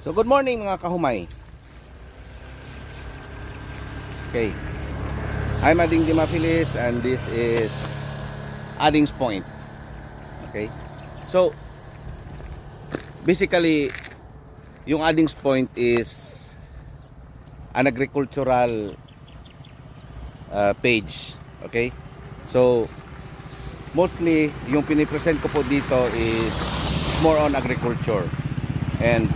So good morning mga kahumay. Okay, I'm Ading Dimafilis and this is Ading's Point. Okay, so basically yung Ading's Point is an agricultural page. Okay, so mostly yung pinipresent ko po dito is more on agriculture. And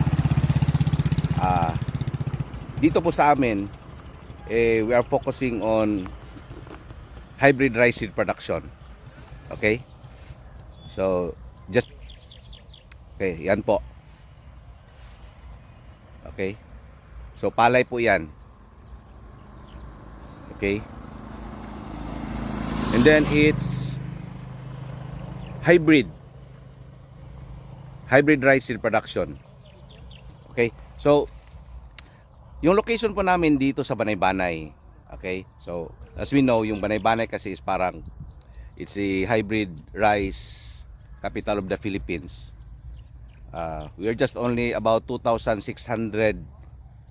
dito po sa amin we are focusing on hybrid rice seed production. Okay, so just okay, yan po. Okay, so palay po yan. Okay, and then it's hybrid rice seed production. Okay, so yung location po namin dito sa Banay-Banay. Okay, so as we know, yung Banay-Banay kasi is parang it's a hybrid rice capital of the Philippines. We are just only about 2,600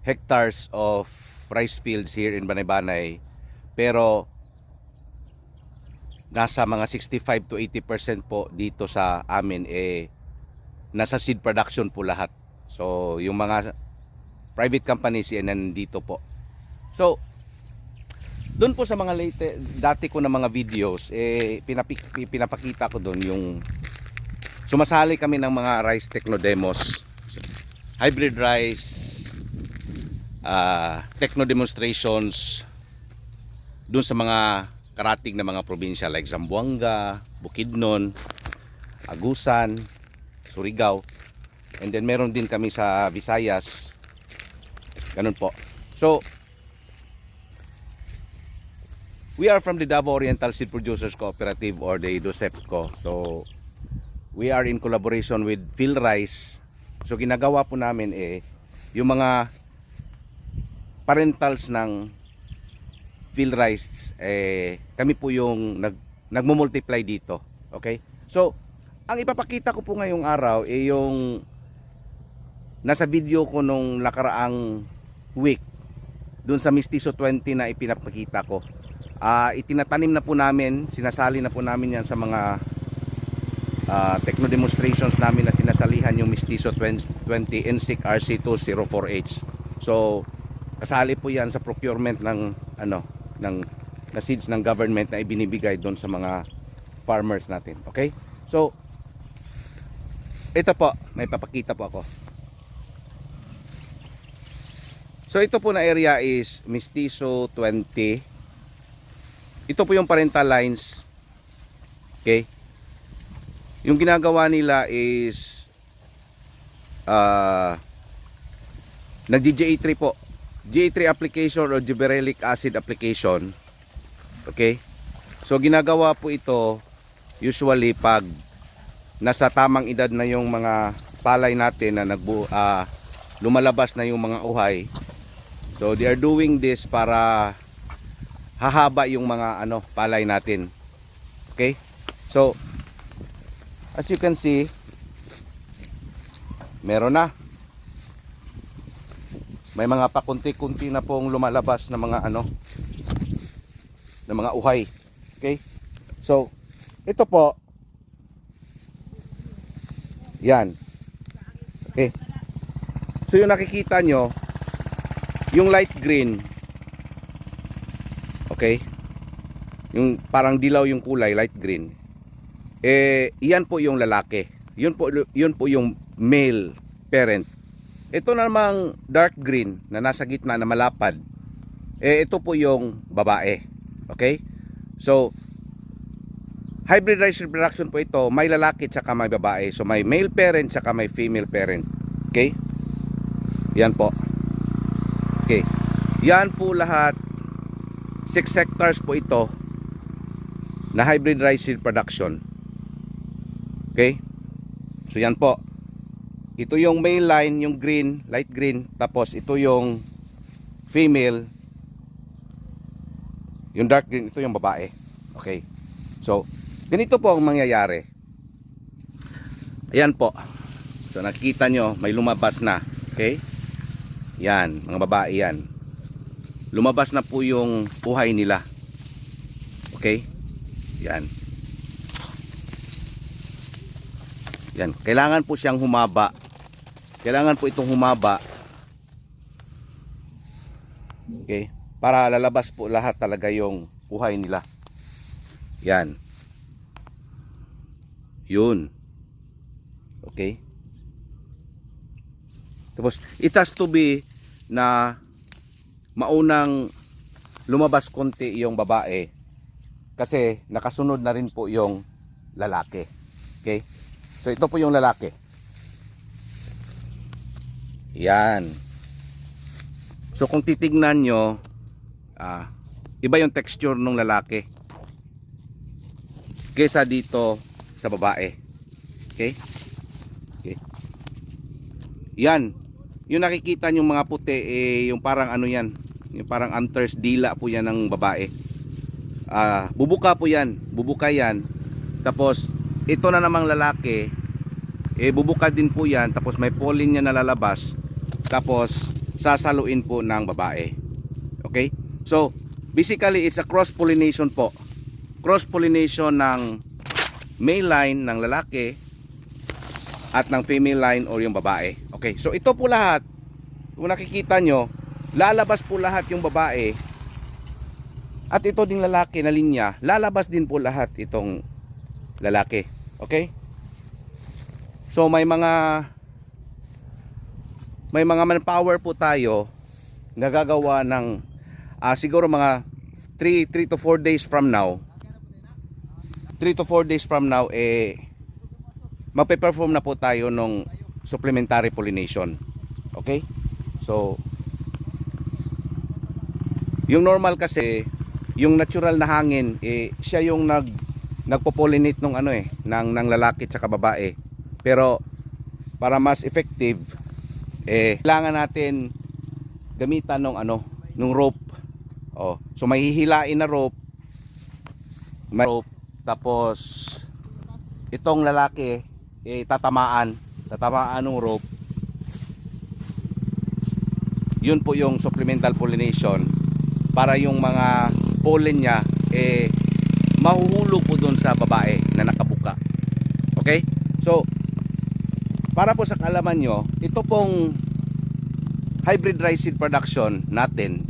hectares of rice fields here in Banay-Banay, pero nasa mga 65 to 80% po dito sa amin nasa seed production po lahat. So yung mga private companies nandito po. So doon po sa mga dati ko na mga videos pinapakita ko doon yung sumasali kami ng mga rice techno demos, hybrid rice techno demonstrations doon sa mga karating na mga probinsya like Zamboanga, Bukidnon, Agusan, Surigao, and then meron din kami sa Visayas. Ganun po. So we are from the Davao Oriental Seed Producers Cooperative or the DOSEPCO. So we are in collaboration with PhilRice. So ginagawa po namin yung mga parentals ng PhilRice, kami po yung nagmo-multiply dito. Okay? So ang ipapakita ko po ngayong araw yung nasa video ko nung nakaraang week dun sa Mistiso 20 na ipinapakita ko. Itinatanim na po namin, sinasali na po namin yan sa mga techno demonstrations namin na sinasalihan yung Mistiso 20 NSIC RC204H. So kasali po yan sa procurement ng na seeds ng government na ibinibigay doon sa mga farmers natin. Okay? So ito po, may papakita po ako. So ito po na area is Mistiso 20. Ito po yung parental lines. Okay? Yung ginagawa nila is nag-GA3 po. GA3 application or gibberellic acid application. Okay? So ginagawa po ito usually pag nasa tamang edad na yung mga palay natin na lumalabas na yung mga uhay. So they are doing this para hahaba yung mga palay natin. Okay? So as you can see, meron na. May mga pakunti-kunti na pong lumalabas na mga na mga uhay. Okay? So ito po, yan. Okay. So yung nakikita nyo, yung light green, okay, yung parang dilaw yung kulay, light green, iyan po yung lalaki. Yun po yung male parent. Ito namang dark green na nasa gitna na malapad, ito po yung babae. Okay? So hybrid rice reproduction po ito, may lalaki tsaka may babae. So may male parent tsaka may female parent. Okay? Yan po. Okay. Yan po lahat. 6 hectares po ito na hybrid rice seed production. Okay? So yan po. Ito yung male line, yung green, light green. Tapos ito yung female, yung dark green, ito yung babae. Okay? So ganito po ang mangyayari. Ayan po. So nakikita nyo, may lumabas na. Okay? Yan, mga babae yan. Lumabas na po yung uhay nila. Okay? Yan. Yan. Kailangan po siyang humaba. Kailangan po itong humaba. Okay? Para lalabas po lahat talaga yung uhay nila. Yan. Yun. Okay? Tapos, it has to be na maunang lumabas konti yung babae kasi nakasunod na rin po yung lalaki. Okay? So ito po yung lalaki. Yan. So kung titignan nyo, iba yung texture ng lalaki kaysa dito sa babae. Okay? Okay. Yan. Yung nakikita nyo mga puti, yung parang ano yan, yung parang antlers, dila po yan ng babae. Bubuka po yan, bubuka yan. Tapos ito na namang lalaki, bubuka din po yan, tapos may pollen niya nalalabas, tapos sasaluin po ng babae. Okay? So basically it's a cross pollination po. Cross pollination ng male line ng lalaki at ng female line or yung babae. Okay, so ito po lahat, kung nakikita nyo, lalabas po lahat yung babae at ito ding lalaki na linya, lalabas din po lahat itong lalaki. Okay? So may mga manpower po tayo nagagawa ng siguro mga 3 to 4 days from now. 3 to 4 days from now magpe-perform na po tayo nung supplementary pollination. Okay? So yung normal kasi, yung natural na hangin, siya yung nagpo-pollinate ng ng lalaki at babae. Pero para mas effective, kailangan natin gamitan ng rope. So may hihilain na rope. Tapos itong lalaki tatamaan ng rope. Yun po yung supplemental pollination para yung mga pollen niya mahuhulog po doon sa babae na nakabuka. Okay? So para po sa kaalaman nyo, ito pong hybrid rice seed production natin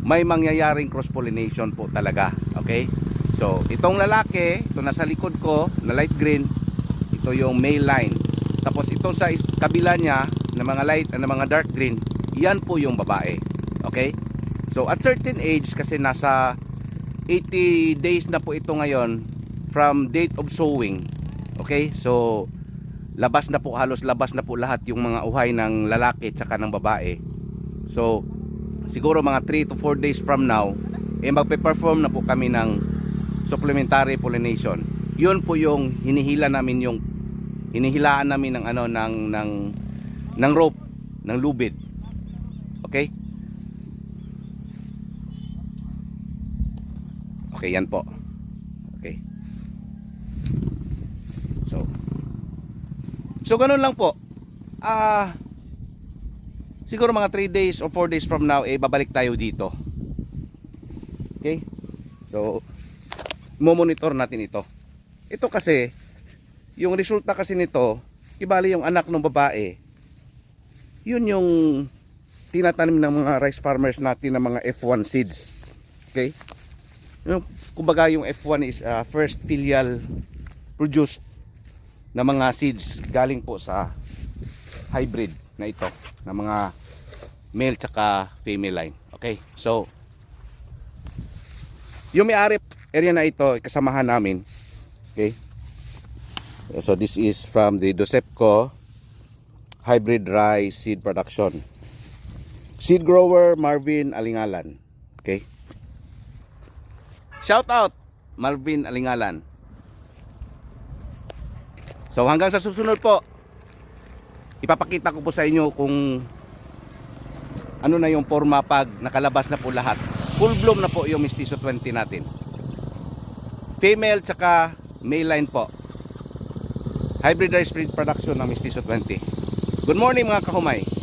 may mangyayaring cross pollination po talaga. Okay? So itong lalaki, ito nasa likod ko na light green, ito yung male line. Tapos ito sa kabila niya na mga light na mga dark green, yan po yung babae. Okay? So at certain age, kasi nasa 80 days na po ito ngayon from date of sowing. Okay? So labas na po, halos labas na po lahat yung mga uhay ng lalaki tsaka ng babae. So siguro mga 3 to 4 days from now, magpe-perform na po kami ng supplementary pollination. Yun po yung hinihilaan namin ng rope, ng lubid. Okay? Okay, yan po. Okay. So ganun lang po. Siguro mga 3 days or 4 days from now, babalik tayo dito. Okay? So mo-monitor natin ito. Ito kasi, yung resulta kasi nito, ibali yung anak ng babae, yun yung tinatanim ng mga rice farmers natin ng mga F1 seeds. Okay? Kumbaga yung F1 is first filial produced na mga seeds galing po sa hybrid na ito, na mga male tsaka female line. Okay? So yung may-ari area na ito, kasamahan namin. Okay? So this is from the Dosepco hybrid rice seed production. Seed grower Marvin Alingalan. Okay? Shout out Marvin Alingalan. So hanggang sa susunod po, ipapakita ko po sa inyo kung ano na yung forma pag nakalabas na po lahat. Full bloom na po yung Mestizo 20 natin. Female tsaka male line po. Hybrid rice seed production ng Mestizo 20. Good morning mga kahumay.